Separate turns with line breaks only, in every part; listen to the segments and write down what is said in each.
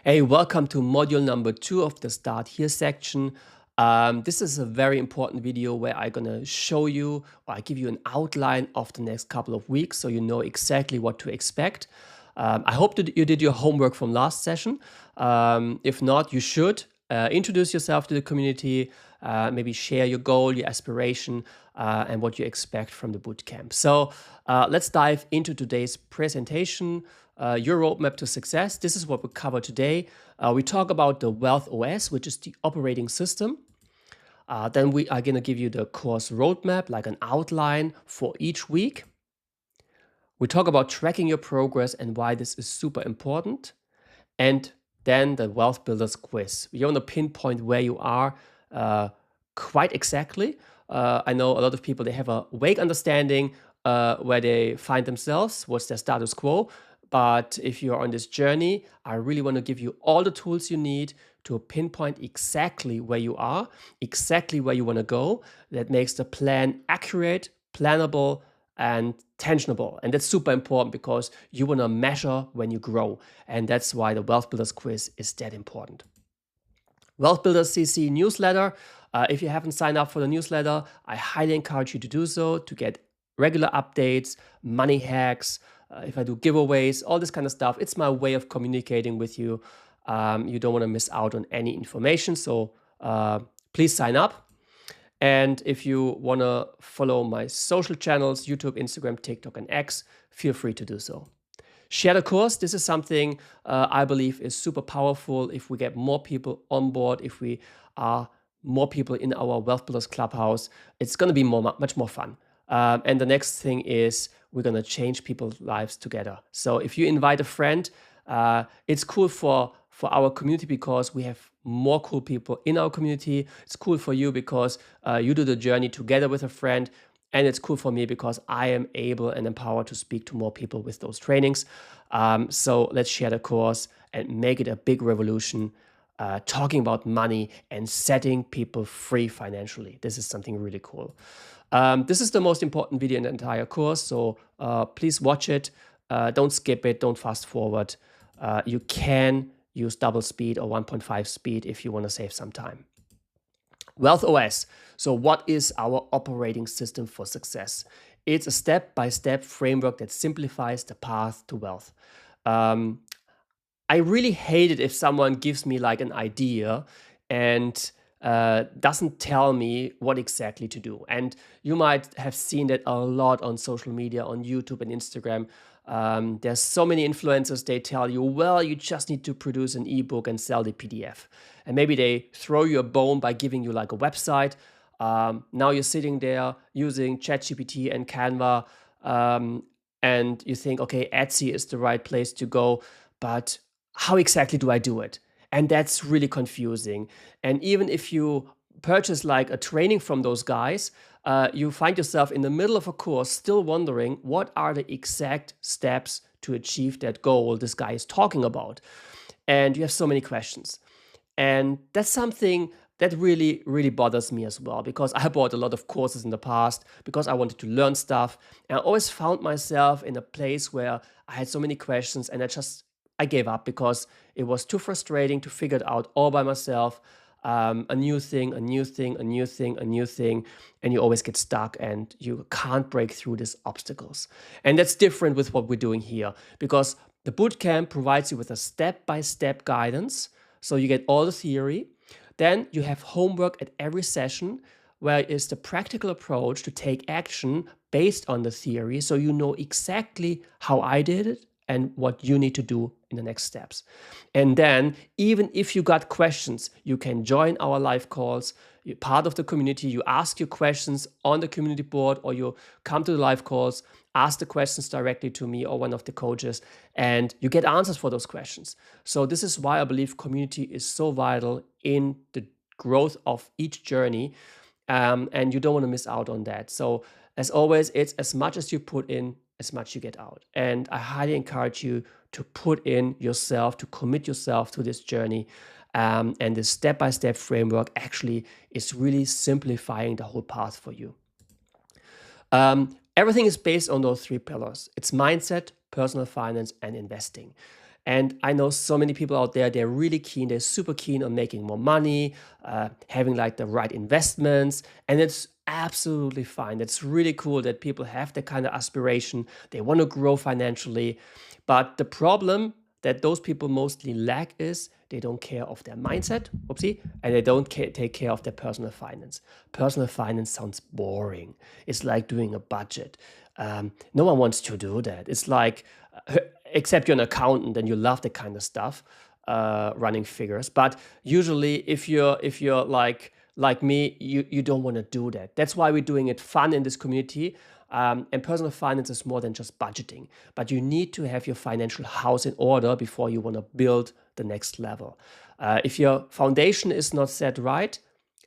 Hey, welcome to module number 2 of the Start Here section. This is a very important video where I'm gonna show you, or I give you an outline of the next couple of weeks so you know exactly what to expect. I hope that you did your homework from last session. If not, you should introduce yourself to the community, maybe share your goal, your aspiration, and what you expect from the bootcamp. So let's dive into today's presentation. Your roadmap to success. This is what we cover today. We talk about the Wealth OS, which is the operating system. Then we are going to give you the course roadmap, like an outline for each week. We talk about tracking your progress and why this is super important. And then the WealthBuilders Quiz. We want to pinpoint where you are quite exactly. I know a lot of people, they have a vague understanding where they find themselves, what's their status quo. But if you're on this journey, I really want to give you all the tools you need to pinpoint exactly where you are, exactly where you want to go. That makes the plan accurate, plannable, and tangible. And that's super important because you want to measure when you grow. And that's why the Wealth Builders Quiz is that important. Wealth Builders CC newsletter. If you haven't signed up for the newsletter, I highly encourage you to do so to get regular updates, money hacks, if I do giveaways, all this kind of stuff. It's my way of communicating with you. You don't want to miss out on any information. So please sign up. And if you want to follow my social channels, YouTube, Instagram, TikTok, and X, feel free to do so. Share the course. This is something I believe is super powerful. If we get more people on board, if we are more people in our WealthBuilders Clubhouse, it's going to be much more fun. And the next thing is we're going to change people's lives together. So if you invite a friend, it's cool for our community because we have more cool people in our community. It's cool for you because you do the journey together with a friend. And it's cool for me because I am able and empowered to speak to more people with those trainings. So let's share the course and make it a big revolution, talking about money and setting people free financially. This is something really cool. This is the most important video in the entire course, so please watch it. Don't skip it, don't fast forward. You can use double speed or 1.5 speed if you want to save some time. Wealth OS. So what is our operating system for success? It's a step-by-step framework that simplifies the path to wealth. I really hate it if someone gives me like an idea and doesn't tell me what exactly to do. And you might have seen that a lot on social media, on YouTube and Instagram. There's so many influencers, they tell you, well, you just need to produce an ebook and sell the PDF. And maybe they throw you a bone by giving you like a website. Now you're sitting there using ChatGPT and Canva, and you think, okay, Etsy is the right place to go, but how exactly do I do it? And that's really confusing. And even if you purchase like a training from those guys, you find yourself in the middle of a course still wondering what are the exact steps to achieve that goal this guy is talking about. And you have so many questions. And that's something that really, really bothers me as well, because I bought a lot of courses in the past because I wanted to learn stuff. And I always found myself in a place where I had so many questions and I gave up because it was too frustrating to figure it out all by myself. A new thing, and you always get stuck and you can't break through these obstacles. And that's different with what we're doing here because the bootcamp provides you with a step-by-step guidance. So you get all the theory. Then you have homework at every session where it's the practical approach to take action based on the theory. So you know exactly how I did it and what you need to do in the next steps. And then, even if you got questions, you can join our live calls. You're part of the community. You ask your questions on the community board, or you come to the live calls, ask the questions directly to me or one of the coaches, and you get answers for those questions. So this is why I believe community is so vital in the growth of each journey, and you don't want to miss out on that. So as always, it's as much as you put in, as much you get out. And I highly encourage you to put in yourself, to commit yourself to this journey. And this step-by-step framework actually is really simplifying the whole path for you. Everything is based on those 3 pillars. It's mindset, personal finance, and investing. And I know so many people out there, they're really keen, they're super keen on making more money, having like the right investments, and it's absolutely fine. It's really cool that people have that kind of aspiration. They want to grow financially. But the problem that those people mostly lack is they don't care of their mindset, whoopsie, and they don't take care of their personal finance. Personal finance sounds boring. It's like doing a budget. No one wants to do that. It's like, except you're an accountant and you love that kind of stuff, running figures. But usually, if you're like me, you don't want to do that. That's why we're doing it fun in this community. And personal finance is more than just budgeting, but you need to have your financial house in order before you want to build the next level. If your foundation is not set right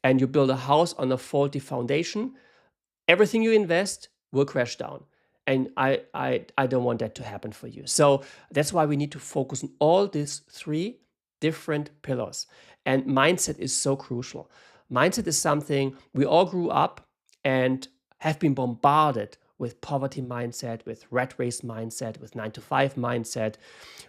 and you build a house on a faulty foundation, everything you invest will crash down. And I don't want that to happen for you. So that's why we need to focus on all these three different pillars. And mindset is so crucial. Mindset is something we all grew up and have been bombarded with poverty mindset, with rat race mindset, with 9-to-5 mindset,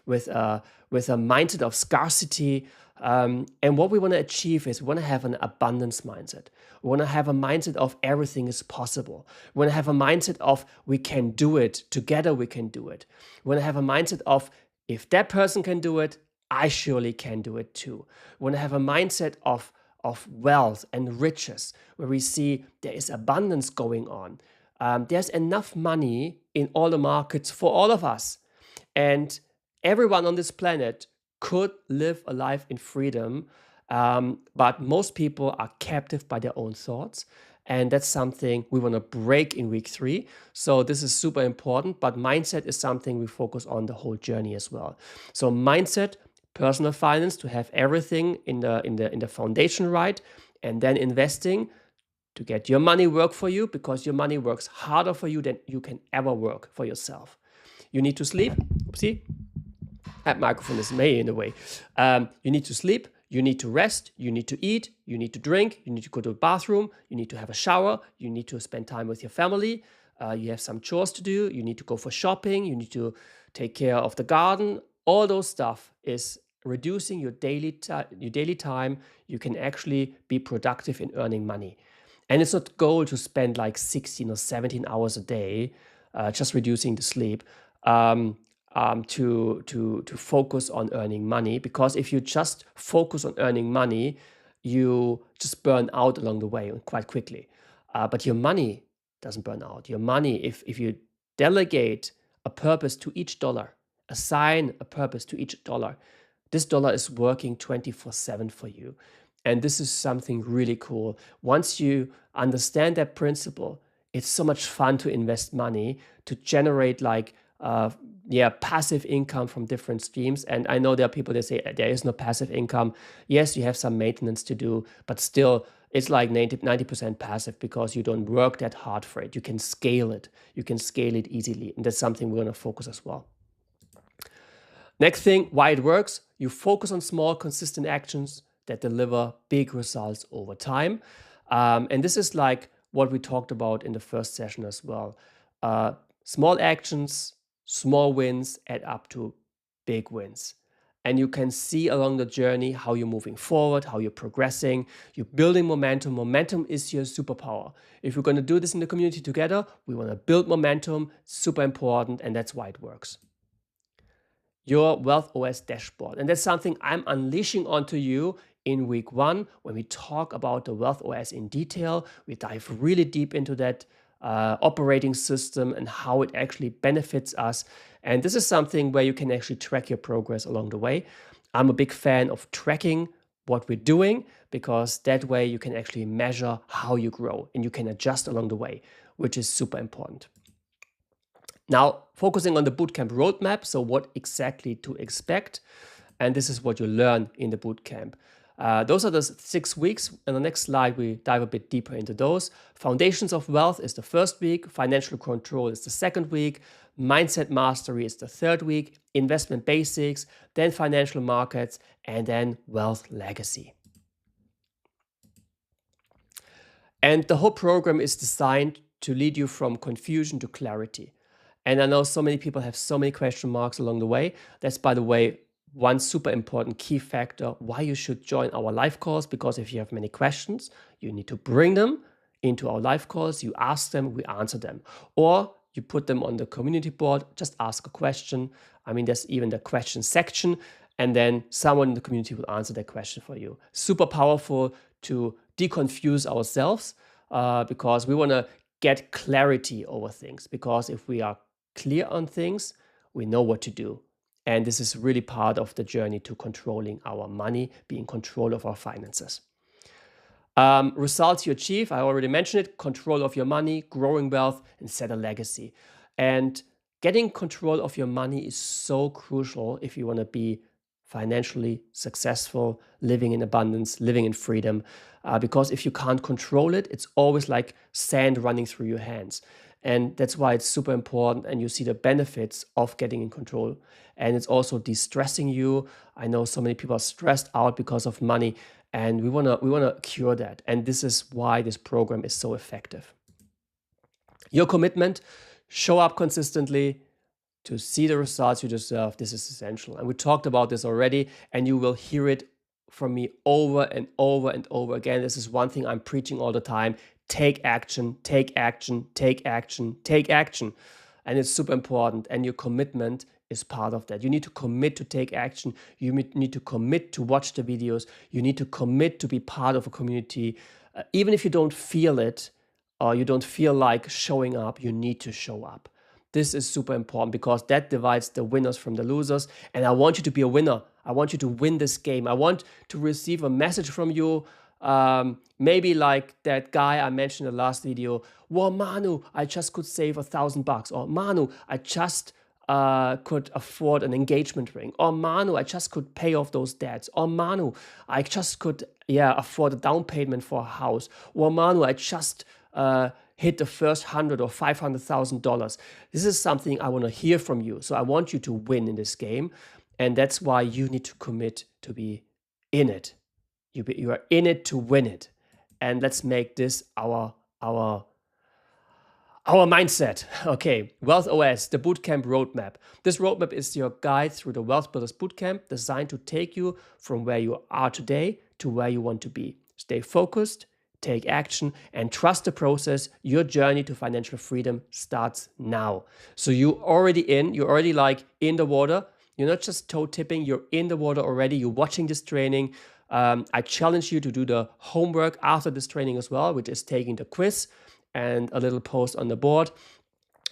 with a mindset of scarcity. And what we want to achieve is we want to have an abundance mindset. We want to have a mindset of everything is possible. We want to have a mindset of we can do it. Together we can do it. We want to have a mindset of if that person can do it, I surely can do it too. We want to have a mindset of wealth and riches, where we see there is abundance going on. There's enough money in all the markets for all of us. And everyone on this planet could live a life in freedom, but most people are captive by their own thoughts. And that's something we want to break in week 3. So this is super important, but mindset is something we focus on the whole journey as well. So mindset, personal finance, to have everything in the foundation right, and then investing to get your money work for you, because your money works harder for you than you can ever work for yourself. You need to sleep. Oopsie. That microphone is made in a way. You need to sleep, you need to rest, you need to eat, you need to drink, you need to go to the bathroom, you need to have a shower, you need to spend time with your family, you have some chores to do, you need to go for shopping, you need to take care of the garden. All those stuff is reducing your daily time. You can actually be productive in earning money. And it's not the goal to spend like 16 or 17 hours a day, just reducing the sleep, to focus on earning money. Because if you just focus on earning money, you just burn out along the way quite quickly. But your money doesn't burn out. Your money, if you delegate a purpose to each dollar, assign a purpose to each dollar, this dollar is working 24/7 for you. And this is something really cool. Once you understand that principle, it's so much fun to invest money, to generate like passive income from different streams. And I know there are people that say there is no passive income. Yes, you have some maintenance to do, but still it's like 90% passive, because you don't work that hard for it. You can scale it. You can scale it easily. And that's something we're going to focus as well. Next thing, why it works. You focus on small, consistent actions that deliver big results over time. And this is like what we talked about in the first session as well. Small actions, small wins add up to big wins. And you can see along the journey how you're moving forward, how you're progressing, you're building momentum. Momentum is your superpower. If we're going to do this in the community together, we want to build momentum, super important, and that's why it works. Your Wealth OS dashboard. And that's something I'm unleashing onto you in week 1 when we talk about the Wealth OS in detail. We dive really deep into that operating system and how it actually benefits us. And this is something where you can actually track your progress along the way. I'm a big fan of tracking what we're doing, because that way you can actually measure how you grow and you can adjust along the way, which is super important. Now, focusing on the bootcamp roadmap, so what exactly to expect, and this is what you learn in the bootcamp. Those are the 6 weeks. In the next slide, we dive a bit deeper into those. Foundations of Wealth is the first week, Financial Control is the second week, Mindset Mastery is the third week, Investment Basics, then Financial Markets, and then Wealth Legacy. And the whole program is designed to lead you from confusion to clarity. And I know so many people have so many question marks along the way. That's, by the way, one super important key factor why you should join our live course, because if you have many questions, you need to bring them into our live course, you ask them, we answer them. Or you put them on the community board, just ask a question. I mean, there's even the question section, and then someone in the community will answer that question for you. Super powerful to deconfuse ourselves because we want to get clarity over things, because if we are clear on things, we know what to do. And this is really part of the journey to controlling our money, being in control of our finances. Results you achieve, I already mentioned it: control of your money, growing wealth, and set a legacy. And getting control of your money is so crucial if you want to be financially successful, living in abundance, living in freedom. Because if you can't control it, it's always like sand running through your hands. And that's why it's super important, and you see the benefits of getting in control. And it's also de-stressing you. I know so many people are stressed out because of money, and we wanna cure that. And this is why this program is so effective. Your commitment: show up consistently to see the results you deserve. This is essential. And we talked about this already, and you will hear it from me over and over and over again. This is one thing I'm preaching all the time: take action, take action, take action, take action. And it's super important. And your commitment is part of that. You need to commit to take action. You need to commit to watch the videos. You need to commit to be part of a community. Even if you don't feel it or you don't feel like showing up, you need to show up. This is super important because that divides the winners from the losers. And I want you to be a winner. I want you to win this game. I want to receive a message from you. Maybe like that guy I mentioned in the last video: well, Manu, I just could save $1,000. Or Manu, I just could afford an engagement ring. Or Manu, I just could pay off those debts. Or Manu, I just could afford a down payment for a house. Or Manu, I just hit the first $100,000 or $500,000. This is something I want to hear from you. So I want you to win in this game. And that's why you need to commit to be in it. You are in it to win it. And let's make this our mindset. Okay, Wealth OS, the bootcamp roadmap. This roadmap is your guide through the WealthBuilders Bootcamp, designed to take you from where you are today to where you want to be. Stay focused, take action, and trust the process. Your journey to financial freedom starts now. So you're already like in the water. You're not just toe tipping, you're in the water already. You're watching this training. I challenge you to do the homework after this training as well, which is taking the quiz and a little post on the board.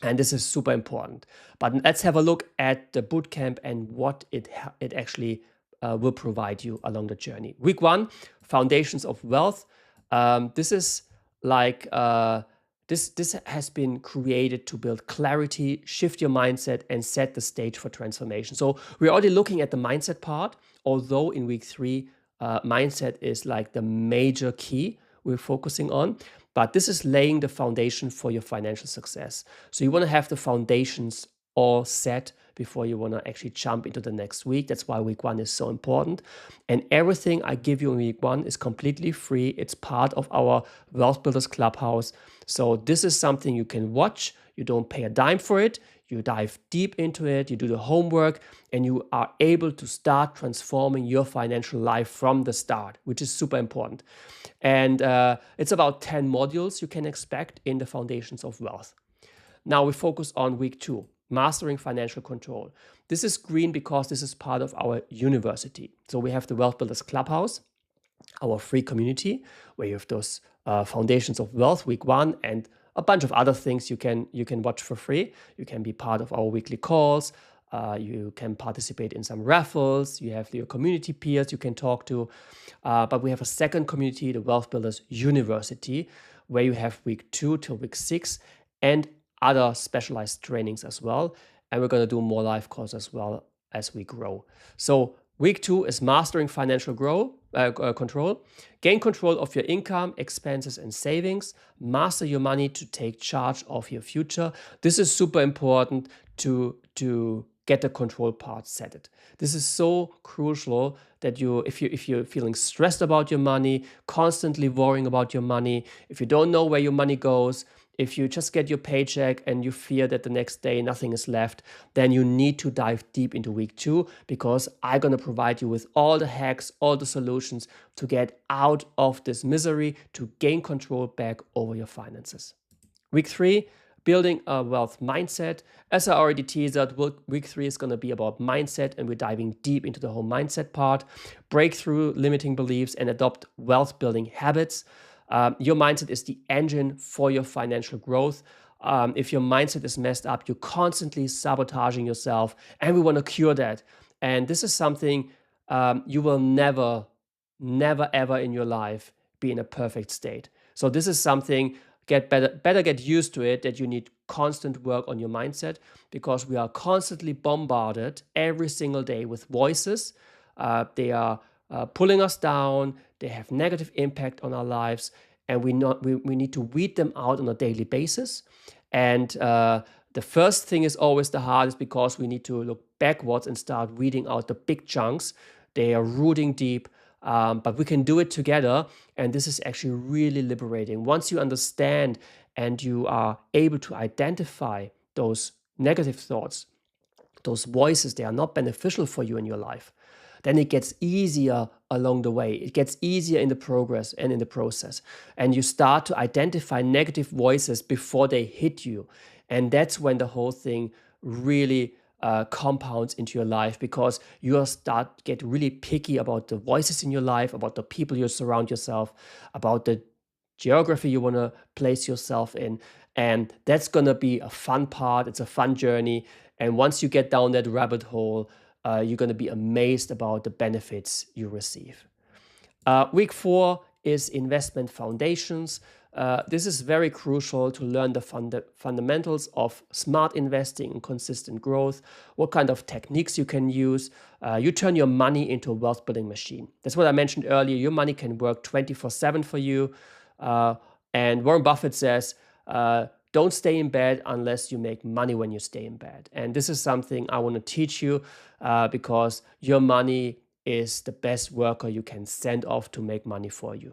And this is super important. But let's have a look at the bootcamp and what it actually will provide you along the journey. Week 1, Foundations of Wealth. This is like this has been created to build clarity, shift your mindset, and set the stage for transformation. So we're already looking at the mindset part, although in week 3, mindset is like the major key we're focusing on. But this is laying the foundation for your financial success. So you want to have the foundations all set before you want to actually jump into the next week. That's why week 1 is so important. And everything I give you in week 1 is completely free. It's part of our WealthBuilders Clubhouse. So this is something you can watch. You don't pay a dime for it. You dive deep into it, you do the homework, and you are able to start transforming your financial life from the start, which is super important. And it's about 10 modules you can expect in the Foundations of Wealth. Now we focus on week 2, Mastering Financial Control. This is green because this is part of our university. So we have the WealthBuilders Clubhouse, our free community, where you have those Foundations of Wealth, week 1, and a bunch of other things you can watch for free. You can be part of our weekly calls. You can participate in some raffles. You have your community peers you can talk to. But we have a second community, the WealthBuilders University, where you have week 2 till week 6 and other specialized trainings as well. And we're going to do more live calls as well as we grow. So week 2 is Mastering Financial Control. Gain control of your income, expenses, and savings. Master your money to take charge of your future. This is super important to get the control part set. This is so crucial that if you're feeling stressed about your money, constantly worrying about your money, if you don't know where your money goes, if you just get your paycheck and you fear that the next day nothing is left, then you need to dive deep into week 2, because I'm going to provide you with all the hacks, all the solutions to get out of this misery, to gain control back over your finances. Week 3, building a wealth mindset. As I already teased, week 3 is going to be about mindset, and we're diving deep into the whole mindset part. Break through limiting beliefs and adopt wealth building habits. Your mindset is the engine for your financial growth. If your mindset is messed up, you're constantly sabotaging yourself, and we want to cure that. And this is something you will never ever in your life be in a perfect state. So this is something, better get used to it, that you need constant work on your mindset, because we are constantly bombarded every single day with voices. They are pulling us down, they have negative impact on our lives, and we need to weed them out on a daily basis. And the first thing is always the hardest, because we need to look backwards and start weeding out the big chunks. They are rooting deep, but we can do it together, and this is actually really liberating. Once you understand and you are able to identify those negative thoughts, those voices, they are not beneficial for you in your life, then it gets easier along the way. It gets easier in the progress and in the process. And you start to identify negative voices before they hit you. And that's when the whole thing really compounds into your life, because you start to get really picky about the voices in your life, about the people you surround yourself, about the geography you want to place yourself in. And that's going to be a fun part. It's a fun journey. And once you get down that rabbit hole, you're going to be amazed about the benefits you receive. Week 4 is investment foundations. This is very crucial to learn the fundamentals of smart investing and consistent growth, what kind of techniques you can use. You turn your money into a wealth building machine. That's what I mentioned earlier. Your money can work 24/7 for you. And Warren Buffett says, don't stay in bed unless you make money when you stay in bed. And this is something I want to teach you, because your money is the best worker you can send off to make money for you.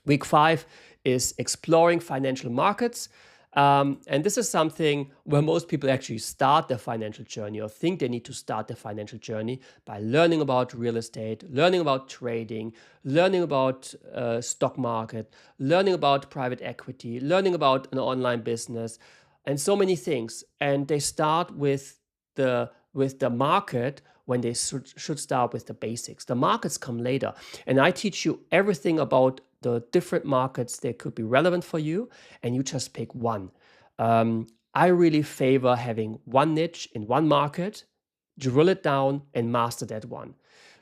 Week 5 is exploring financial markets. And this is something where most people actually start their financial journey, or think they need to start their financial journey, by learning about real estate, learning about trading, learning about stock market, learning about private equity, learning about an online business, and so many things. And they start with the market when they should start with the basics. The markets come later. And I teach you everything about the different markets that could be relevant for you, and you just pick one. I really favor having one niche in one market, drill it down, and master that one.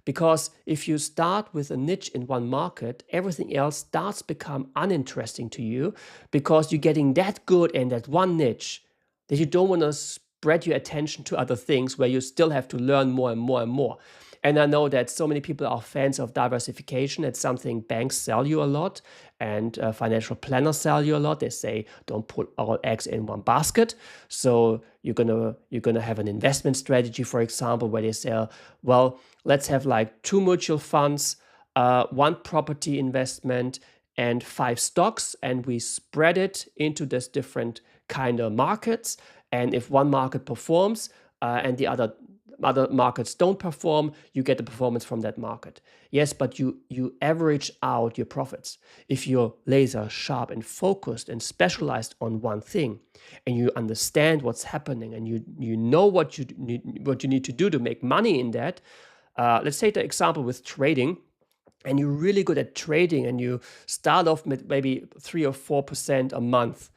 Because if you start with a niche in one market, everything else starts to become uninteresting to you, because you're getting that good in that one niche that you don't want to spread your attention to other things where you still have to learn more and more and more. And I know that so many people are fans of diversification. It's something banks sell you a lot, and financial planners sell you a lot. They say, don't put all eggs in one basket. So you're gonna have an investment strategy, for example, where they say, well, let's have like 2 mutual funds, 1 property investment, and 5 stocks, and we spread it into this different kind of markets. And if one market performs and the other markets don't perform, you get the performance from that market. Yes, but you average out your profits. If you're laser sharp and focused and specialized on one thing, and you understand what's happening, and you know what you need to do to make money in that. Let's take the example with trading. And you're really good at trading, and you start off with maybe 3 or 4% a month,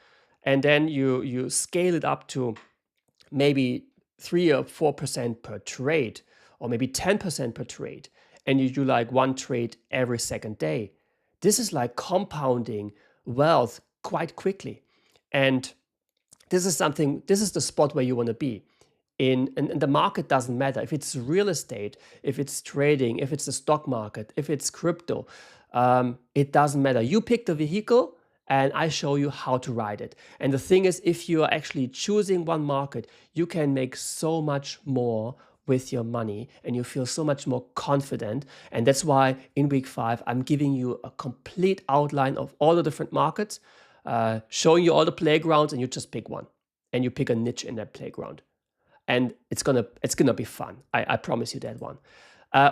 and then you scale it up to maybe 3 or 4% per trade, or maybe 10% per trade, and you do like 1 trade every second day. This is like compounding wealth quite quickly. And this is the spot where you want to be. And the market doesn't matter. If it's real estate, if it's trading, if it's the stock market, if it's crypto, it doesn't matter. You pick the vehicle, and I show you how to ride it. And the thing is, if you are actually choosing one market, you can make so much more with your money, and you feel so much more confident. And that's why in week 5, I'm giving you a complete outline of all the different markets. showing you all the playgrounds, and you just pick one, and you pick a niche in that playground, and it's gonna be fun. I promise you that one.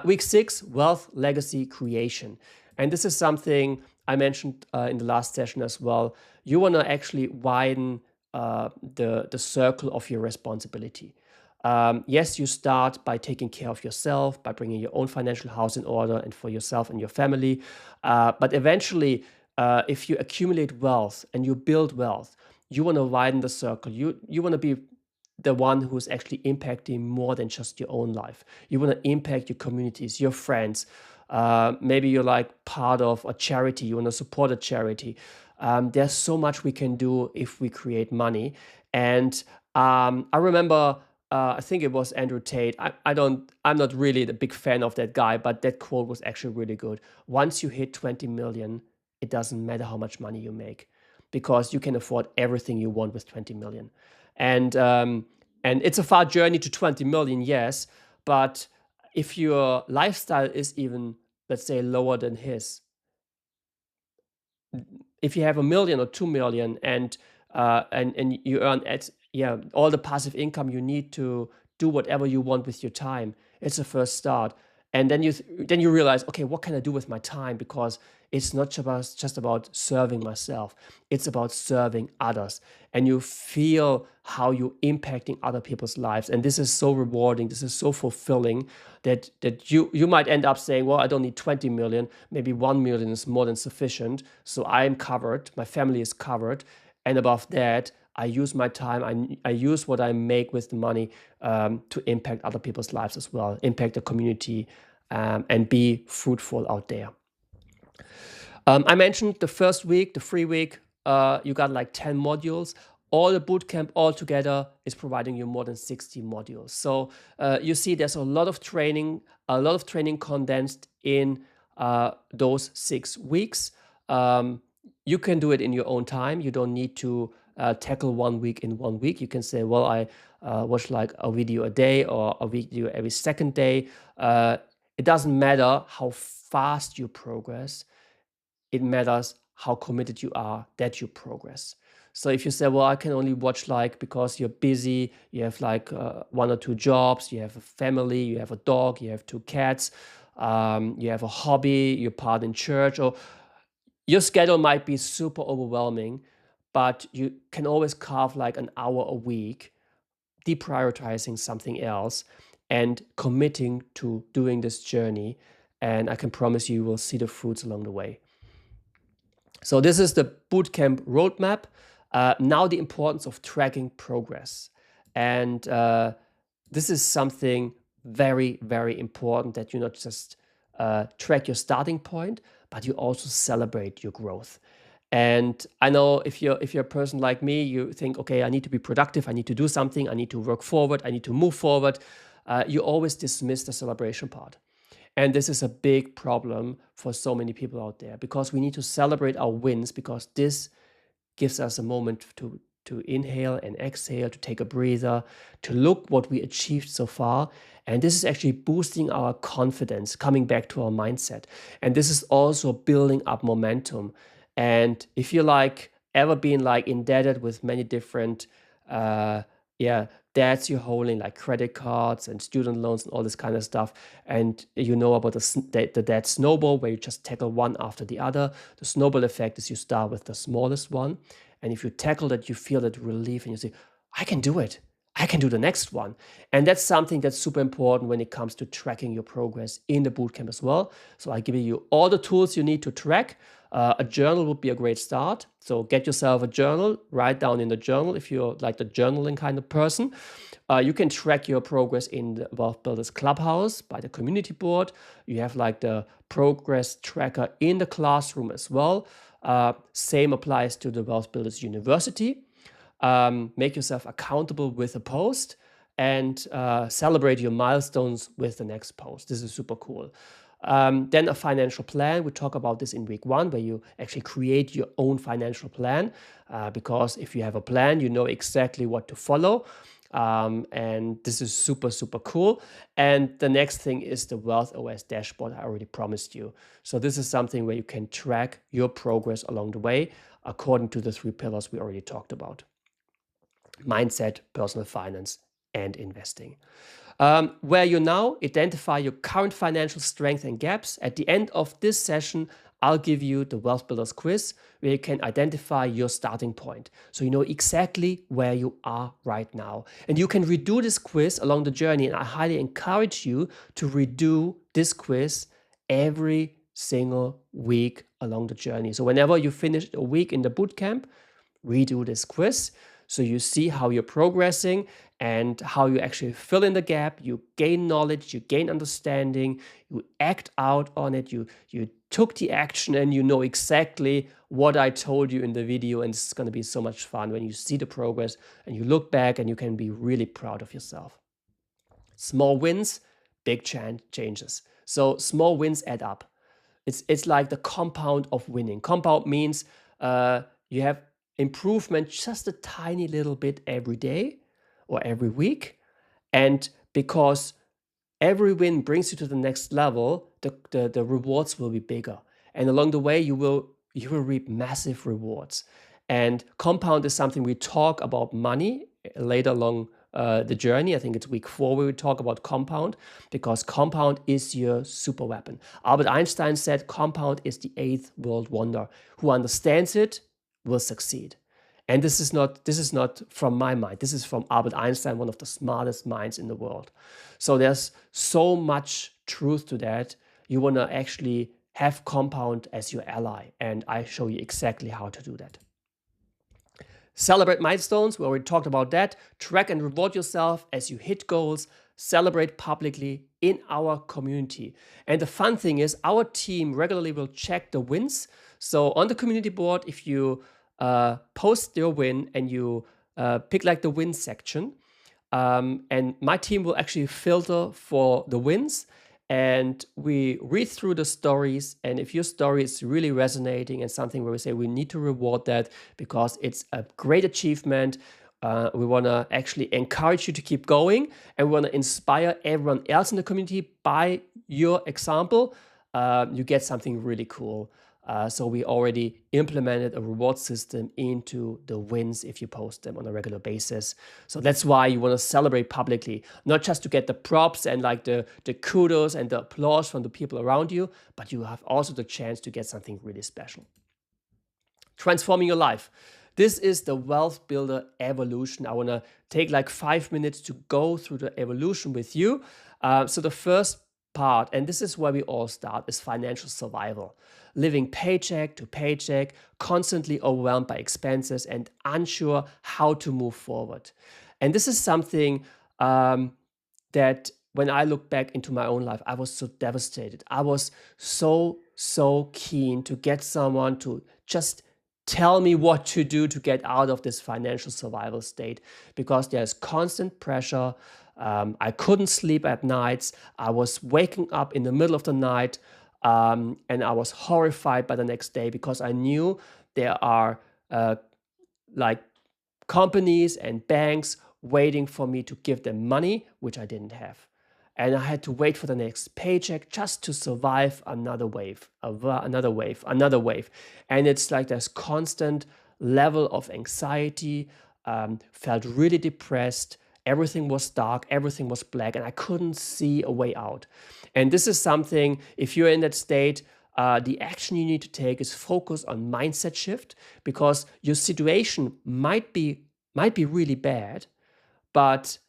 Week 6, wealth legacy creation, and this is something I mentioned in the last session as well. You want to actually widen the circle of your responsibility. Yes, you start by taking care of yourself, by bringing your own financial house in order and for yourself and your family. But eventually, if you accumulate wealth and you build wealth, you want to widen the circle. You want to be the one who's actually impacting more than just your own life. You want to impact your communities, your friends. Maybe you're like part of a charity. You want to support a charity. There's so much we can do if we create money. And I remember, I think it was Andrew Tate. I'm not really the big fan of that guy, but that quote was actually really good. Once you hit 20 million, it doesn't matter how much money you make, because you can afford everything you want with 20 million. And it's a far journey to 20 million, yes, but if your lifestyle is even, let's say, lower than his, if you have 1 million or 2 million and you earn all the passive income you need to do whatever you want with your time, it's a first start. And then you realize, okay, what can I do with my time? Because it's not just about serving myself. It's about serving others. And you feel how you're impacting other people's lives. And this is so rewarding. This is so fulfilling that you might end up saying, well, I don't need 20 million. Maybe 1 million is more than sufficient. So I'm covered. My family is covered. And above that, I use my time, I use what I make with the money to impact other people's lives as well, impact the community, and be fruitful out there. I mentioned the first week, the free week, you got like 10 modules. All the bootcamp altogether is providing you more than 60 modules. So you see there's a lot of training condensed in those 6 weeks. You can do it in your own time. You don't need to tackle 1 week in 1 week. You can say, well, I watch like a video a day or a video every second day. It doesn't matter how fast you progress. It matters how committed you are that you progress. So if you say, well, I can only watch because you're busy, you have 1 or 2 jobs, you have a family, you have a dog, you have 2 cats, you have a hobby, you're part in church, or your schedule might be super overwhelming, but you can always carve an hour a week, deprioritizing something else and committing to doing this journey. And I can promise you will see the fruits along the way. So this is the bootcamp roadmap. Now the importance of tracking progress. And this is something very, very important, that you not just track your starting point, but you also celebrate your growth. And I know if you're a person like me, you think, okay, I need to be productive, I need to do something, I need to work forward, I need to move forward. You always dismiss the celebration part. And this is a big problem for so many people out there, because we need to celebrate our wins, because this gives us a moment to inhale and exhale, to take a breather, to look what we achieved so far. And this is actually boosting our confidence, coming back to our mindset. And this is also building up momentum. And if you're ever been indebted with many different debts you're holding, like credit cards and student loans and all this kind of stuff, and you know about the debt snowball, where you just tackle one after the other. The snowball effect is you start with the smallest one, and if you tackle that, you feel that relief and you say, I can do it. I can do the next one. And that's something that's super important when it comes to tracking your progress in the bootcamp as well. So I give you all the tools you need to track. A journal would be a great start. So get yourself a journal, write down in the journal if you're the journaling kind of person. You can track your progress in the WealthBuilders Clubhouse by the community board. You have the progress tracker in the classroom as well. Same applies to the WealthBuilders University. Make yourself accountable with a post, and celebrate your milestones with the next post. This is super cool. Then a financial plan. We talk about this in week 1, where you actually create your own financial plan, because if you have a plan, you know exactly what to follow. And this is super, super cool. And the next thing is the Wealth OS dashboard I already promised you. So this is something where you can track your progress along the way. according to the 3 pillars we already talked about: mindset, personal finance, and investing. Where you now identify your current financial strength and gaps. At the end of this session, I'll give you the WealthBuilders Quiz, where you can identify your starting point, so you know exactly where you are right now. And you can redo this quiz along the journey, and I highly encourage you to redo this quiz every single week along the journey. So whenever you finish a week in the bootcamp, redo this quiz so you see how you're progressing and how you actually fill in the gap. You gain knowledge, you gain understanding, you act out on it, you took the action, and you know exactly what I told you in the video. And it's going to be so much fun when you see the progress and you look back and you can be really proud of yourself. Small wins, big changes. So small wins add up. It's like the compound of winning. Compound means you have improvement just a tiny little bit every day or every week. And because every win brings you to the next level, the rewards will be bigger. And along the way, you will reap massive rewards. And compound is something we talk about money later along the journey. I think it's week 4 where we talk about compound, because compound is your super weapon. Albert Einstein said compound is the 8th world wonder. Who understands it will succeed. And this is not from my mind. This is from Albert Einstein, one of the smartest minds in the world. So there's so much truth to that. You want to actually have compound as your ally, and I show you exactly how to do that. Celebrate milestones. We already talked about that. Track and reward yourself as you hit goals. Celebrate publicly in our community. And the fun thing is, our team regularly will check the wins. So on the community board, if you post your win and you pick like the win section, and my team will actually filter for the wins, and we read through the stories. And if your story is really resonating and something where we say we need to reward that because it's a great achievement, we want to actually encourage you to keep going, and we want to inspire everyone else in the community by your example, you get something really cool. So we already implemented a reward system into the wins if you post them on a regular basis. So that's why you want to celebrate publicly, not just to get the props and like the kudos and the applause from the people around you, but you have also the chance to get something really special. Transforming your life. This is the Wealth Builder evolution. I want to take like 5 minutes to go through the evolution with you. So the first part, and this is where we all start, is financial survival. Living paycheck to paycheck, constantly overwhelmed by expenses and unsure how to move forward. And this is something that when I look back into my own life, I was so devastated. I was so keen to get someone to just tell me what to do to get out of this financial survival state, because there's constant pressure. I couldn't sleep at nights. I was waking up in the middle of the night, and I was horrified by the next day, because I knew there are like companies and banks waiting for me to give them money, which I didn't have. And I had to wait for the next paycheck just to survive another wave, another wave. And it's like this constant level of anxiety, felt really depressed. Everything was dark, everything was black, and I couldn't see a way out. And this is something, if you're in that state, the action you need to take is focus on mindset shift, because your situation might be really bad, but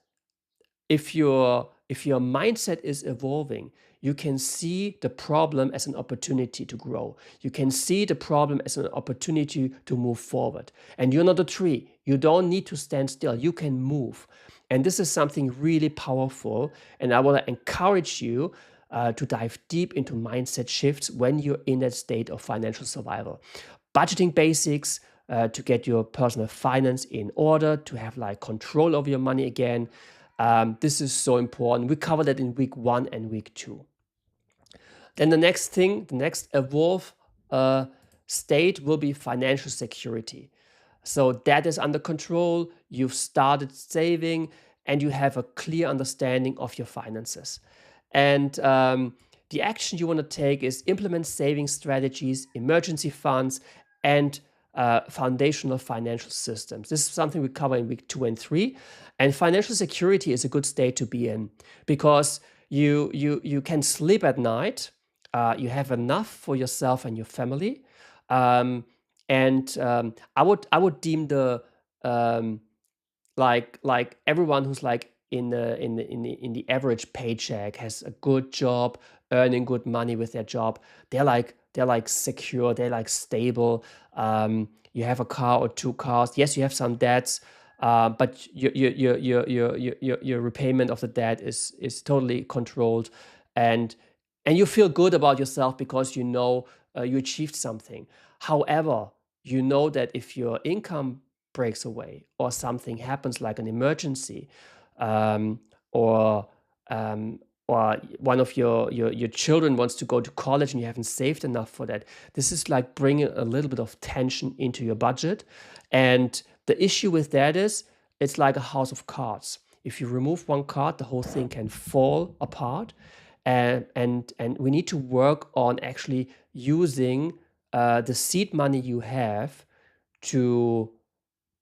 if your mindset is evolving, you can see the problem as an opportunity to grow. You can see the problem as an opportunity to move forward. And you're not a tree. You don't need to stand still. You can move. And this is something really powerful. And I want to encourage you to dive deep into mindset shifts when you're in that state of financial survival. Budgeting basics to get your personal finance in order, to have like control over your money again. This is so important. We covered that in week 1 and week 2. Then the next thing, the next evolve state will be financial security. So that is under control. You've started saving and you have a clear understanding of your finances. And the action you want to take is implement saving strategies, emergency funds, and foundational financial systems. This is something we cover in week 2 and 3. And financial security is a good state to be in because you can sleep at night. You have enough for yourself and your family. I would deem the like everyone who's like in the average paycheck, has a good job, earning good money with their job. They're like secure, they're like stable. You have a car or 2 cars. Yes, you have some debts, but your repayment of the debt is totally controlled, and you feel good about yourself because you know you achieved something. However, you know that if your income breaks away or something happens like an emergency, um, or um, or one of your children wants to go to college and you haven't saved enough for that, this is like bringing a little bit of tension into your budget. And the issue with that is it's like a house of cards. If you remove one card, the whole thing can fall apart. And we need to work on actually using the seed money you have to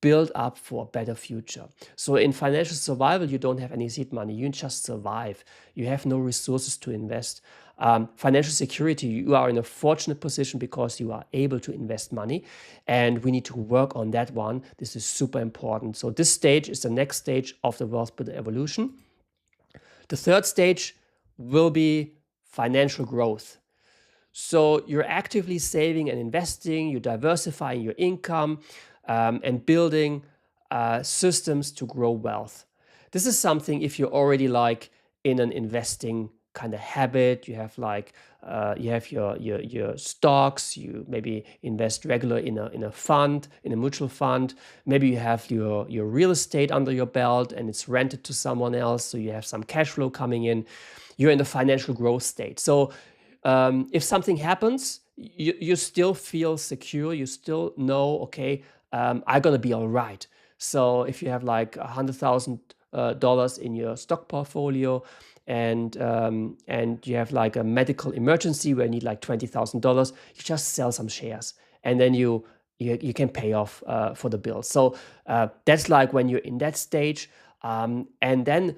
build up for a better future. So in financial survival, you don't have any seed money. You just survive. You have no resources to invest. Financial security, you are in a fortunate position because you are able to invest money, and we need to work on that one. This is super important. So this stage is the next stage of the wealth builder evolution. The third stage will be financial growth. So you're actively saving and investing, you're diversifying your income, and building systems to grow wealth. This is something if you're already like in an investing kind of habit, you have like you have your stocks, you maybe invest regular in a fund, in a mutual fund. Maybe you have your real estate under your belt and it's rented to someone else, so you have some cash flow coming in. You're in the financial growth state. So if something happens, you still feel secure. You still know, okay, I'm gonna be all right. So if you have like $100,000 in your stock portfolio, and you have like a medical emergency where you need like $20,000, you just sell some shares, and then you can pay off for the bill. So that's like when you're in that stage, and then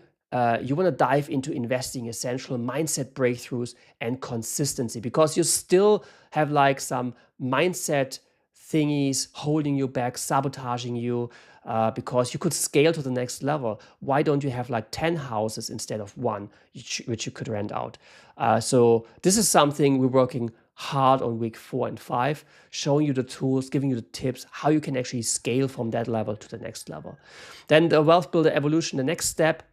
you want to dive into investing essential mindset breakthroughs and consistency, because you still have like some mindset thingies holding you back, sabotaging you, because you could scale to the next level. Why don't you have like 10 houses instead of 1, which you could rent out? So this is something we're working hard on week 4 and 5, showing you the tools, giving you the tips, how you can actually scale from that level to the next level. Then the Wealth Builder Evolution, the next step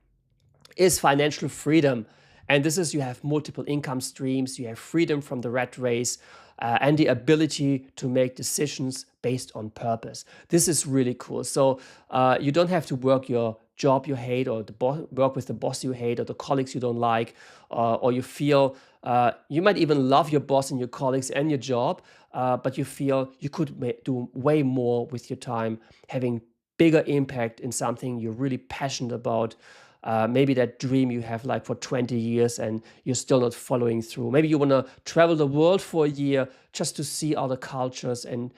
is financial freedom. And this is, you have multiple income streams, you have freedom from the rat race, and the ability to make decisions based on purpose. This is really cool. So you don't have to work your job you hate, or work with the boss you hate, or the colleagues you don't like, or you feel you might even love your boss and your colleagues and your job, but you feel you could do way more with your time, having bigger impact in something you're really passionate about. Maybe that dream you have like for 20 years and you're still not following through. Maybe you want to travel the world for a year just to see other cultures and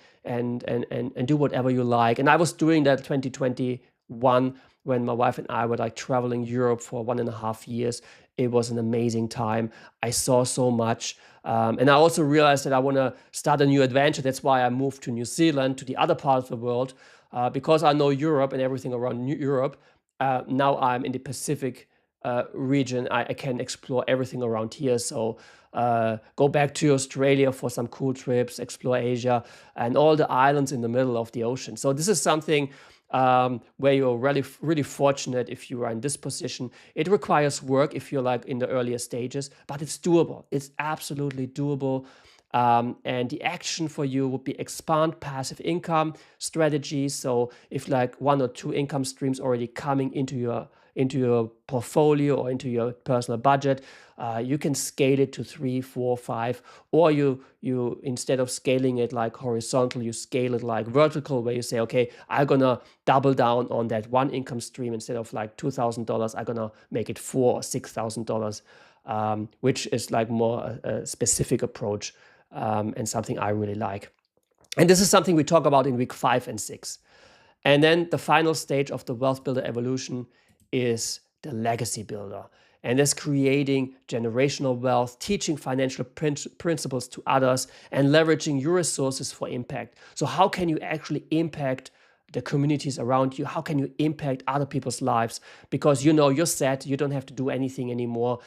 do whatever you like. And I was doing that 2021 when my wife and I were like traveling Europe for 1.5 years. It was an amazing time. I saw so much. And I also realized that I want to start a new adventure. That's why I moved to New Zealand, to the other part of the world, because I know Europe and everything around Europe. Now I'm in the Pacific region. I can explore everything around here. So go back to Australia for some cool trips, explore Asia and all the islands in the middle of the ocean. So this is something where you're really fortunate if you are in this position. It requires work if you're like in the earlier stages, but it's doable. It's absolutely doable. And the action for you would be expand passive income strategies. So if like 1 or 2 income streams already coming into your portfolio or into your personal budget, you can scale it to 3, 4, 5, or you instead of scaling it like horizontal, you scale it like vertical, where you say, okay, I'm gonna double down on that one income stream. Instead of like $2,000, I'm gonna make it $4,000 or $6,000, which is like more a specific approach, and something I really like. And this is something we talk about in week 5 and 6. And then the final stage of the wealth builder evolution is the legacy builder. And that's creating generational wealth, teaching financial principles to others, and leveraging your resources for impact. So how can you actually impact the communities around you? How can you impact other people's lives? Because you know you're set, you don't have to do anything anymore.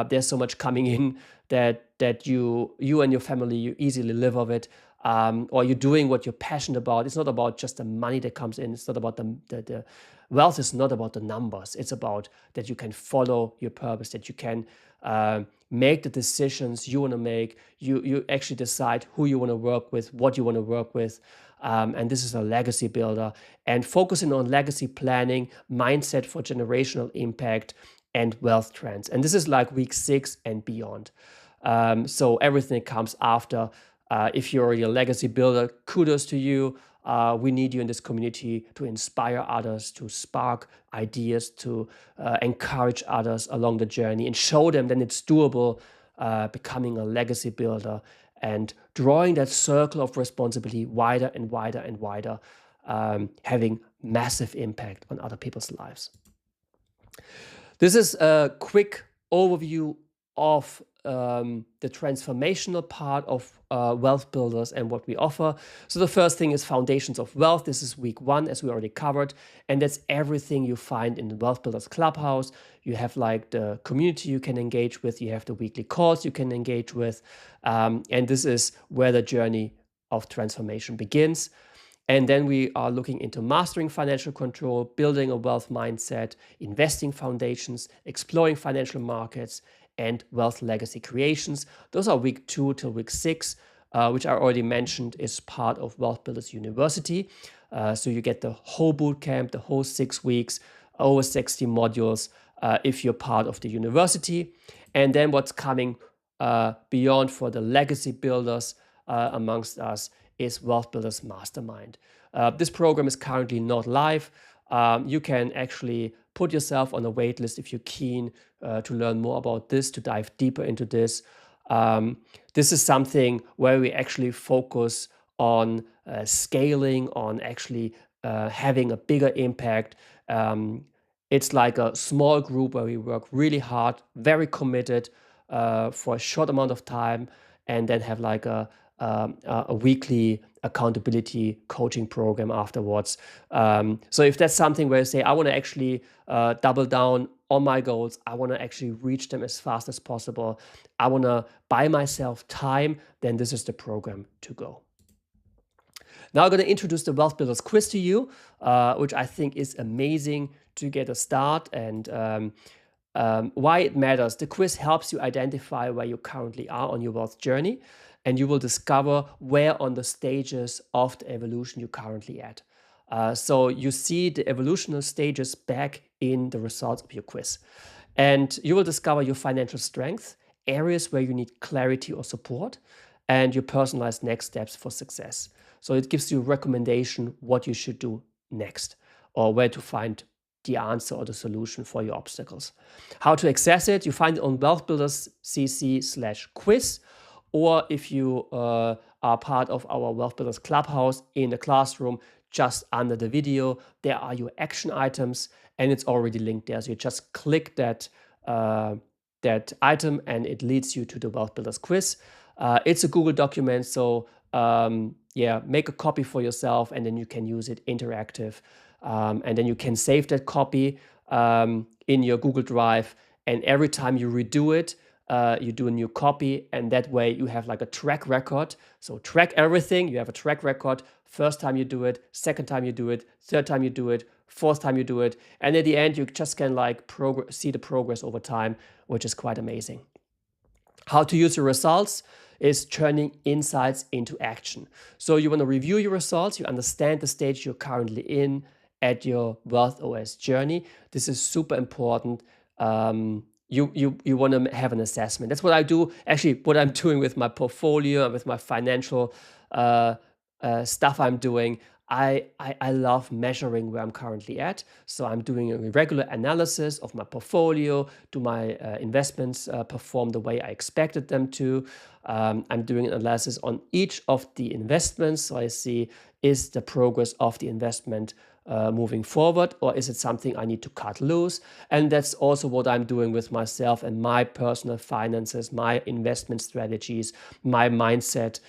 There's so much coming in that you and your family, you easily live of it. Or you're doing what you're passionate about. It's not about just the money that comes in. It's not about the wealth is not about the numbers. It's about that you can follow your purpose, that you can make the decisions you want to make. You actually decide who you want to work with, what you want to work with. And this is a legacy builder. And focusing on legacy planning, mindset for generational impact, and wealth trends. And this is like week 6 and beyond. So everything comes after. If you're already a legacy builder, kudos to you. We need you in this community to inspire others, to spark ideas, to encourage others along the journey and show them that it's doable, becoming a legacy builder and drawing that circle of responsibility wider and wider and wider, having massive impact on other people's lives. This is a quick overview of the transformational part of Wealth Builders and what we offer. So the first thing is Foundations of Wealth. This is week 1, as we already covered. And that's everything you find in the Wealth Builders Clubhouse. You have like the community you can engage with. You have the weekly calls you can engage with. And this is where the journey of transformation begins. And then we are looking into mastering financial control, building a wealth mindset, investing foundations, exploring financial markets, and wealth legacy creations. Those are week 2 till week 6, which I already mentioned is part of Wealth Builders University. So you get the whole bootcamp, the whole 6 weeks, over 60 modules if you're part of the university. And then what's coming beyond for the legacy builders amongst us is Wealth Builders Mastermind. This program is currently not live. You can actually put yourself on a wait list if you're keen to learn more about this, to dive deeper into this. This is something where we actually focus on scaling, on actually having a bigger impact. It's like a small group where we work really hard, very committed for a short amount of time, and then have like a weekly accountability coaching program afterwards. So if that's something where you say, I want to actually double down on my goals, I want to actually reach them as fast as possible, I want to buy myself time, then this is the program to go. Now I'm going to introduce the Wealth Builders Quiz to you, which I think is amazing to get a start and why it matters. The quiz helps you identify where you currently are on your wealth journey, and you will discover where on the stages of the evolution you're currently at. So you see the evolutional stages back in the results of your quiz. And you will discover your financial strength, areas where you need clarity or support, and your personalized next steps for success. So it gives you a recommendation what you should do next, or where to find the answer or the solution for your obstacles. How to access it, you find it on WealthBuildersCC/quiz, or if you are part of our Wealth Builders Clubhouse in the classroom, just under the video, there are your action items, and it's already linked there. So you just click that item, and it leads you to the Wealth Builders Quiz. It's a Google document, so yeah, make a copy for yourself, and then you can use it interactive. And then you can save that copy in your Google Drive, and every time you redo it, you do a new copy, and that way you have like a track record. So track everything, you have a track record. First time you do it, second time you do it, third time you do it, fourth time you do it, and at the end you just can like see the progress over time, which is quite amazing. How to use your results is turning insights into action. So you want to review your results, you understand the stage you're currently in at your Wealth OS journey. This is super important. You want to have an assessment. That's what I do. Actually, what I'm doing with my portfolio and with my financial stuff I'm doing, I love measuring where I'm currently at. So I'm doing a regular analysis of my portfolio. Do my investments perform the way I expected them to? I'm doing an analysis on each of the investments. So I see, is the progress of the investment moving forward, or is it something I need to cut loose? And that's also what I'm doing with myself and my personal finances, my investment strategies, my mindset.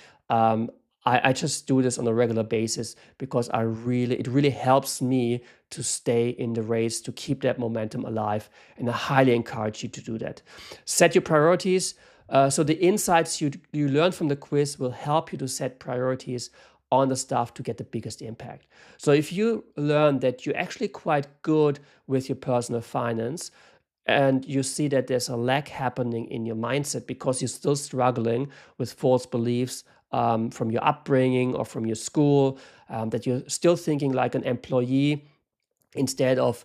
I just do this on a regular basis because it really helps me to stay in the race, to keep that momentum alive. And I highly encourage you to do that. Set your priorities. So the insights you learn from the quiz will help you to set priorities on the stuff to get the biggest impact. So if you learn that you're actually quite good with your personal finance, and you see that there's a lack happening in your mindset because you're still struggling with false beliefs from your upbringing or from your school, that you're still thinking like an employee instead of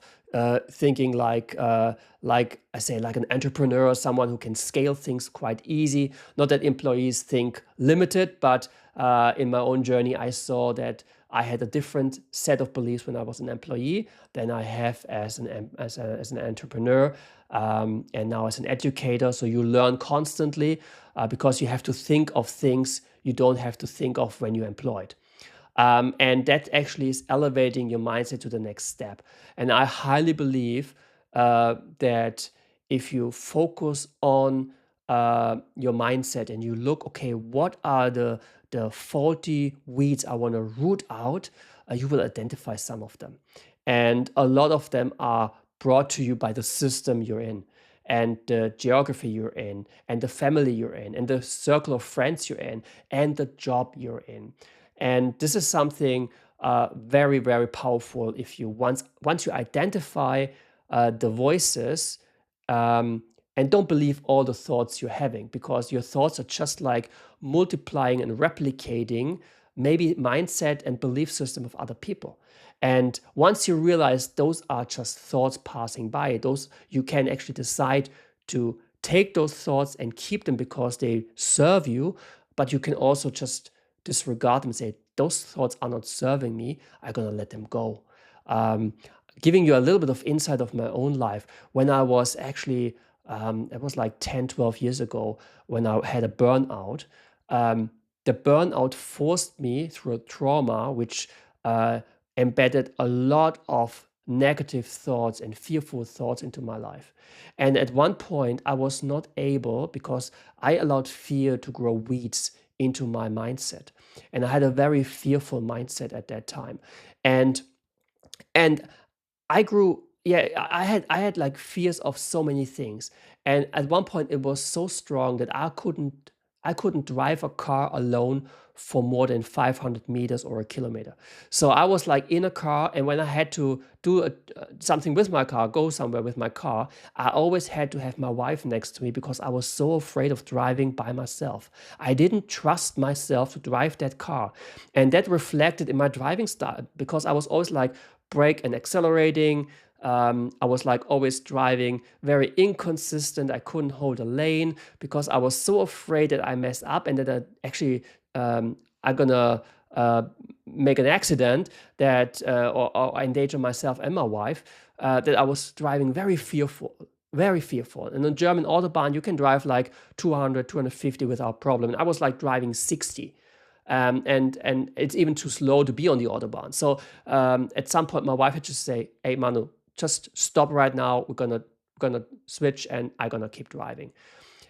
thinking like I say, like an entrepreneur or someone who can scale things quite easy. Not that employees think limited, but in my own journey, I saw that I had a different set of beliefs when I was an employee than I have as an entrepreneur, and now as an educator. So you learn constantly because you have to think of things you don't have to think of when you're employed. And that actually is elevating your mindset to the next step. And I highly believe that if you focus on your mindset and you look, okay, what are the faulty weeds I want to root out, you will identify some of them. And a lot of them are brought to you by the system you're in, and the geography you're in, and the family you're in, and the circle of friends you're in, and the job you're in. And this is something very, very powerful. If you once you identify the voices, and don't believe all the thoughts you're having, because your thoughts are just like multiplying and replicating maybe mindset and belief system of other people. And once you realize those are just thoughts passing by, those you can actually decide to take those thoughts and keep them because they serve you, but you can also just disregard them and say, those thoughts are not serving me, I'm gonna let them go. Giving you a little bit of insight of my own life, when I was actually, it was like 10, 12 years ago, when I had a burnout. The burnout forced me through a trauma, which embedded a lot of negative thoughts and fearful thoughts into my life. And at one point, I was not able, because I allowed fear to grow weeds into my mindset. And I had a very fearful mindset at that time. And I grew, yeah, I had like fears of so many things. And at one point it was so strong that I couldn't drive a car alone for more than 500 meters or a kilometer. So I was like in a car, and when I had to do something with my car, go somewhere with my car, I always had to have my wife next to me because I was so afraid of driving by myself. I didn't trust myself to drive that car. And that reflected in my driving style, because I was always like brake and accelerating. I was like always driving very inconsistent. I couldn't hold a lane because I was so afraid that I messed up and that I actually I'm gonna make an accident that or endanger myself and my wife. That I was driving very fearful. Very fearful. And on German Autobahn, you can drive like 200, 250 without problem. And I was like driving 60. And it's even too slow to be on the Autobahn. So at some point, my wife had to say, "Hey, Manu, just stop right now. We're gonna switch, and I'm gonna keep driving."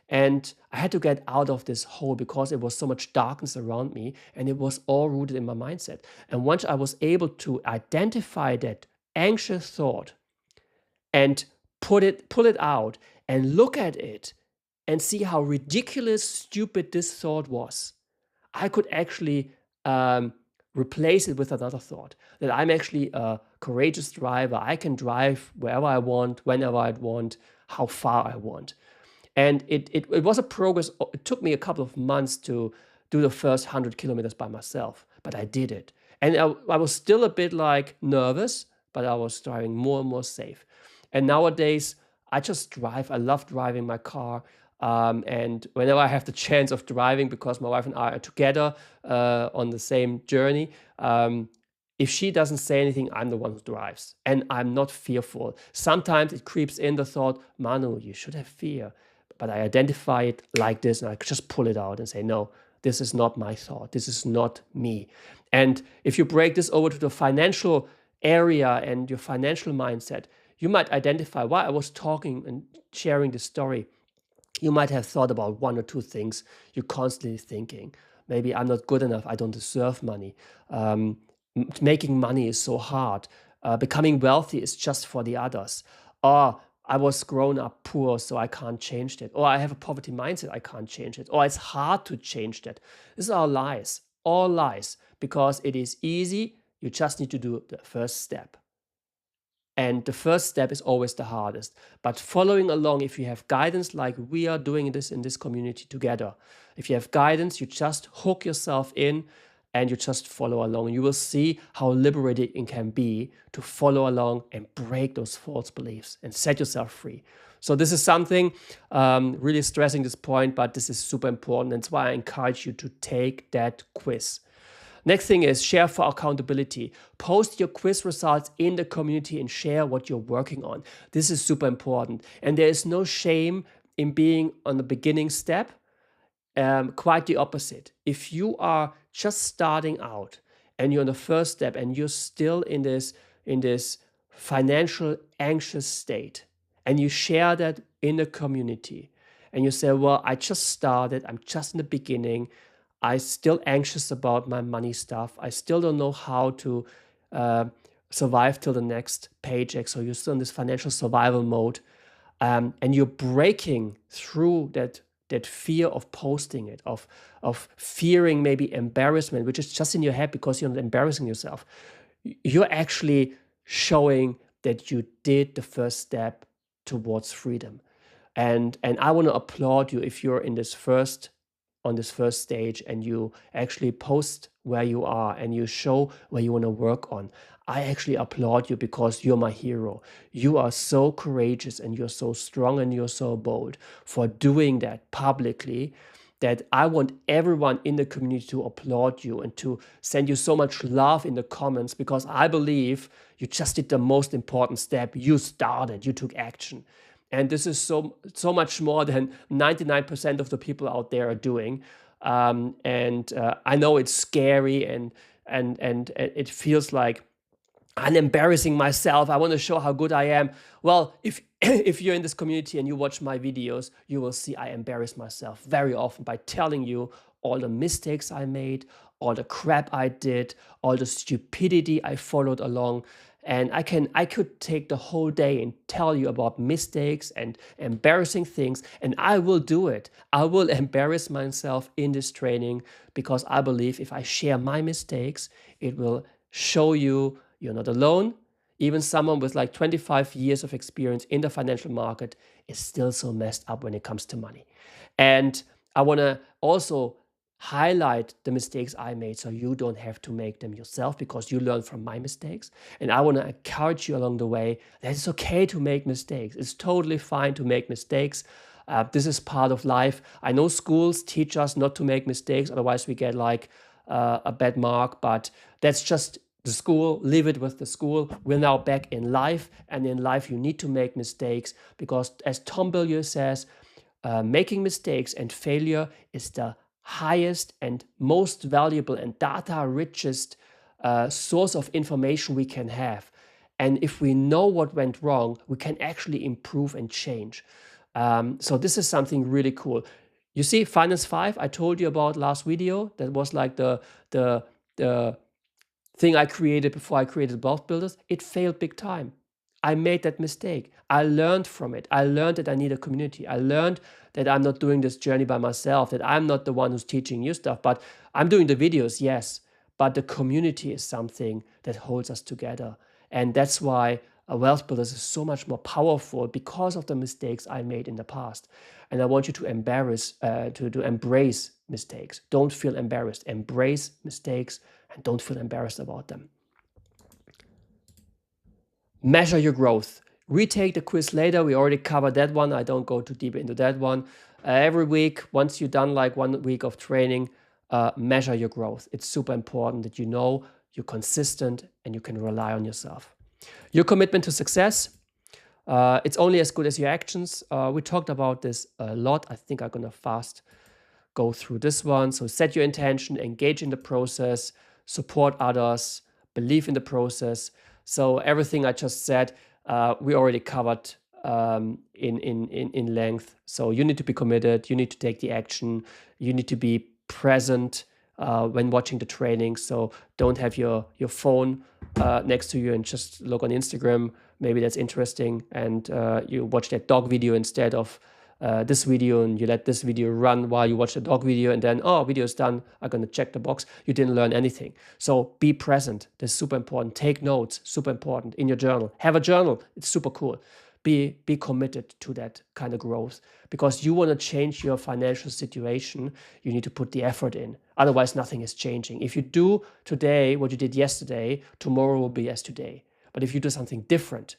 And I had to get out of this hole because it was so much darkness around me, and it was all rooted in my mindset. And once I was able to identify that anxious thought and pull it out and look at it and see how ridiculous, stupid this thought was, I could actually replace it with another thought, that I'm actually a courageous driver. I can drive wherever I want, whenever I want, how far I want. And it was a progress. It took me a couple of months to do the first 100 kilometers by myself, but I did it. And I was still a bit like nervous, but I was driving more and more safe. And nowadays, I just drive. I love driving my car. And whenever I have the chance of driving, because my wife and I are together on the same journey, if she doesn't say anything, I'm the one who drives. And I'm not fearful. Sometimes it creeps in the thought, Manu, you should have fear. But I identify it like this, and I just pull it out and say, no, this is not my thought. This is not me. And if you break this over to the financial area and your financial mindset, you might identify why I was talking and sharing this story. You might have thought about one or two things you're constantly thinking. Maybe I'm not good enough. I don't deserve money. Making money is so hard. Becoming wealthy is just for the others. Or I was grown up poor, so I can't change that. Or I have a poverty mindset, I can't change it. Or it's hard to change that. These are lies, all lies, because it is easy. You just need to do the first step. And the first step is always the hardest. But following along, if you have guidance like we are doing this in this community together, if you have guidance, you just hook yourself in and you just follow along. You will see how liberating it can be to follow along and break those false beliefs and set yourself free. So this is something, really stressing this point, but this is super important. That's why I encourage you to take that quiz. Next thing is share for accountability. Post your quiz results in the community and share what you're working on. This is super important. And there is no shame in being on the beginning step. Quite the opposite. If you are just starting out and you're on the first step and you're still in this financial anxious state, and you share that in the community, and you say, well, I just started, I'm just in the beginning, I'm still anxious about my money stuff, I still don't know how to survive till the next paycheck, so you're still in this financial survival mode, and you're breaking through that fear of posting it, of fearing maybe embarrassment, which is just in your head because you're not embarrassing yourself. You're actually showing that you did the first step towards freedom. And I want to applaud you if you're on this first stage and you actually post where you are and you show where you want to work on. I actually applaud you because you're my hero. You are so courageous and you're so strong and you're so bold for doing that publicly, that I want everyone in the community to applaud you and to send you so much love in the comments, because I believe you just did the most important step. You started, you took action. And this is so much more than 99% of the people out there are doing. I know it's scary and it feels like I'm embarrassing myself. I want to show how good I am. Well, if you're in this community and you watch my videos, you will see I embarrass myself very often by telling you all the mistakes I made, all the crap I did, all the stupidity I followed along. And I could take the whole day and tell you about mistakes and embarrassing things, and I will do it. I will embarrass myself in this training because I believe if I share my mistakes, it will show you you're not alone. Even someone with like 25 years of experience in the financial market is still so messed up when it comes to money. And I want to also highlight the mistakes I made so you don't have to make them yourself, because you learn from my mistakes. And I want to encourage you along the way that it's okay to make mistakes. It's totally fine to make mistakes. This is part of life. I know schools teach us not to make mistakes, otherwise we get like a bad mark, but that's just the school. Leave it with the school. We're now back in life, and in life you need to make mistakes, because as Tom Bilyeu says, making mistakes and failure is the highest and most valuable and data richest source of information we can have. And if we know what went wrong, we can actually improve and change. So this is something really cool. You see, Finance 5, I told you about last video. That was like the thing I created before I created WealthBuilders. It failed big time. I made that mistake. I learned from it. I learned that I need a community. I learned that I'm not doing this journey by myself, that I'm not the one who's teaching you stuff, but I'm doing the videos, yes, but the community is something that holds us together. And that's why WealthBuilders is so much more powerful, because of the mistakes I made in the past. And I want you to embrace mistakes. Don't feel embarrassed. Embrace mistakes and don't feel embarrassed about them. Measure your growth. Retake the quiz later. We already covered that one. I don't go too deep into that one. Every week, once you've done like 1 week of training, measure your growth. It's super important that you know you're consistent, and you can rely on yourself. Your commitment to success, it's only as good as your actions. We talked about this a lot. I think I'm going to fast go through this one. So set your intention, engage in the process, support others, believe in the process. So everything I just said, we already covered in length. So you need to be committed, you need to take the action, you need to be present when watching the training. So don't have your phone next to you and just look on Instagram. Maybe that's interesting, and you watch that dog video instead of this video, and you let this video run while you watch the dog video, and then, oh, video is done, I'm going to check the box. You didn't learn anything. So be present. That's super important. Take notes, super important, in your journal. Have a journal. It's super cool. Be committed to that kind of growth, because you want to change your financial situation. You need to put the effort in. Otherwise, nothing is changing. If you do today what you did yesterday, tomorrow will be as today. But if you do something different,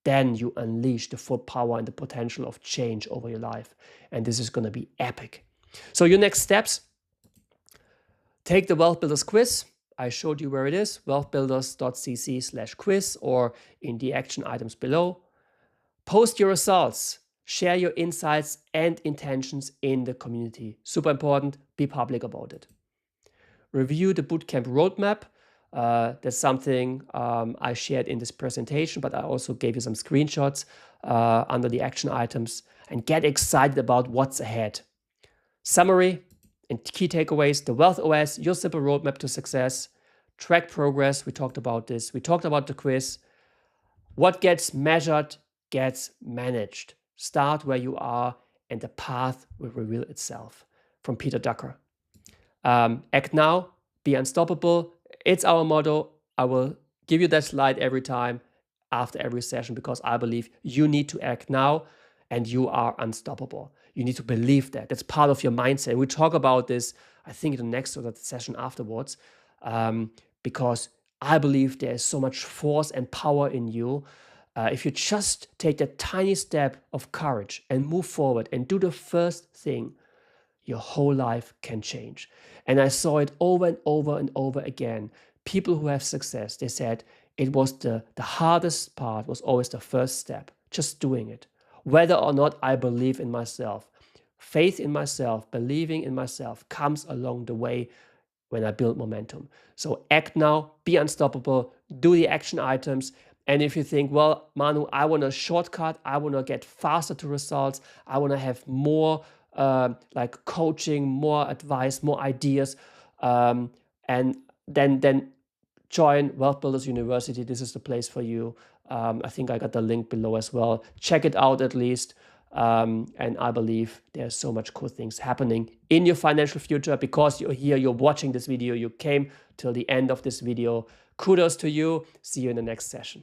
then you unleash the full power and the potential of change over your life. And this is going to be epic. So your next steps, take the WealthBuilders Quiz. I showed you where it is, wealthbuilders.cc/quiz, or in the action items below. Post your results, share your insights and intentions in the community. Super important, be public about it. Review the bootcamp roadmap. That's something I shared in this presentation, but I also gave you some screenshots under the action items, and get excited about what's ahead. Summary and key takeaways: the Wealth OS, your simple roadmap to success. Track progress, we talked about this. We talked about the quiz. What gets measured gets managed. Start where you are, and the path will reveal itself. From Peter Drucker. Act now, be unstoppable. It's our motto. I will give you that slide every time after every session, because I believe you need to act now and you are unstoppable. You need to believe that. That's part of your mindset. We talk about this, I think, in the next session afterwards, because I believe there is so much force and power in you. If you just take that tiny step of courage and move forward and do the first thing, your whole life can change. And I saw it over and over and over again. People who have success, they said it was the hardest part was always the first step, just doing it. Whether or not I believe in myself, faith in myself, believing in myself comes along the way when I build momentum. So act now, be unstoppable, do the action items. And if you think, well, Manu, I want a shortcut, I want to get faster to results, I want to have more like coaching, more advice, more ideas, and then join WealthBuilders University. This is the place for you. I think I got the link below as well. Check it out at least. And I believe there's so much cool things happening in your financial future because you're here, you're watching this video, you came till the end of this video. Kudos to you. See you in the next session.